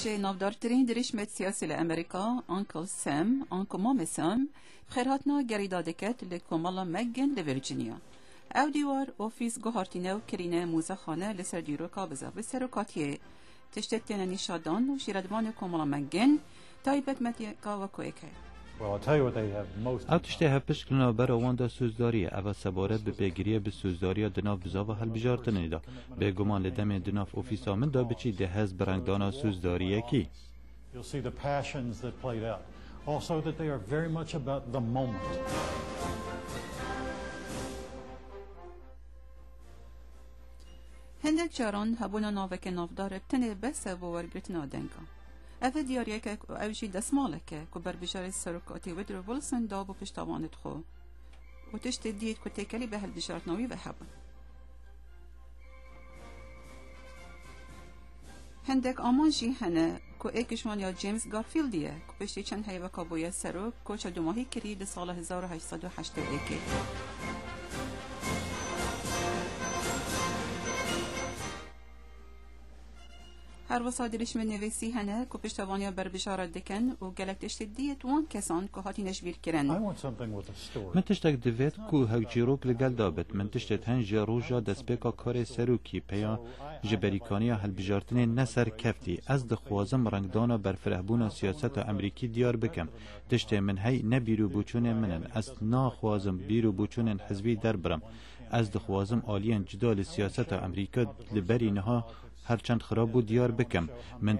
جه نافدارترین دریشمت سیاسی لامریکا انکل سام انکو مام سام خیرهاتنا گریدا دکت لکومالا مگن لویرجینیا او دیوار اوفیس گوهارتینه و کرینه موزخانه لسر دیروکا بزاوی سروکاتیه تشتتین نیشادان و شیردوان کومالا مگن تایبت متیکا و کویکه. او تشته هفش کلنا برا واندا سوزداریه او سبارت به پیگیریه به سوزداریا دناف بزاو هل بجارتنه دا به گمان لدم دناف اوفیسا من دا بچی ده هز برنگدانا سوزداریه کی هندک جاران هبونا ناوک نافدار تنه بس بو ورگرتنا دنگا اوه دیاریه که اوشی دسماله که بر بجار سروکاتی ودرو ولسن دابو پشتاوانت خو و تشت دید که تکلی به هل بجارتناوی و حبن هندک آمان جی هنه که ایکشوان یا جیمز گارفیلدیه که پشتی چند هیوه کابوی سروک که دو ماهی کری ده سال 1881 هر وسا دریشم نویسی هنه که پشتوانیا بر بشارت دکن و گلک تشتیدیت وان کسان که هاتی نشبیر کرن من تشتک دوید که هک جیروک لگل دابت من تشتت هنج روژا دسپیکا کار سروکی پیا جبریکانیا هل بجارتنه نسر کفتی از دخوازم رنگدانا بر فرهبونا سیاست امریکی دیار بکم تشت من هی نبیرو بوچون منن از ناخوازم بیرو بوچون حزبی در برم از دخوازم آلین جدال سیاست امریکا لبری نها هرچند خراب بود دیار بکم من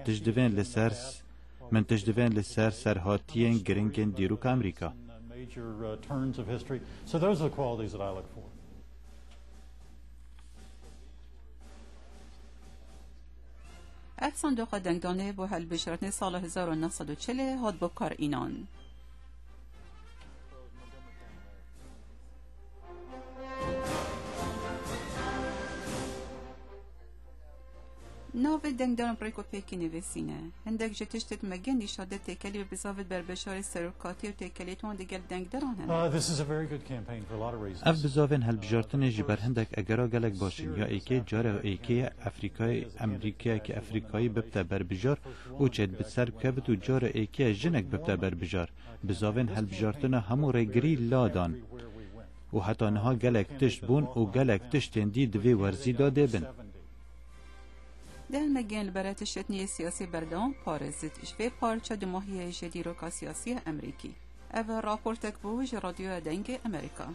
تجدوین لسر سرهاتیین گرنگین دیروک امریکا اف صندوق دنگدانه با هل بشارتن سال 1940 هاد با کار اینان ناو دنگدارم پریکو پیکی نویسینه هندک جتشتت مگن نیشاده تکلی بزاوت بر بشار سروکاتی و تکلی توان دیگر دنگداران هنه اف بزاوین هل بجارتن جبر هندک اگرا گلک باشن یا ایکی جاره ایکی افریقای امریکا که افریقایی ببتا بر بجار او چید بسر کبت و جاره ایکی جنک ببتا بر بجار بزاوین هل بجارتن همو ریگری لادان و حتی نها گلک تشت بون و گلک تشتین دی دوی ورزی داده بن دل مگن برات شتنی سیاسی بردام پارزت اشوه پارچه دماهی جدیروکا سیاسی امریکی او راپورتک بوج رادیو دنگ امریکا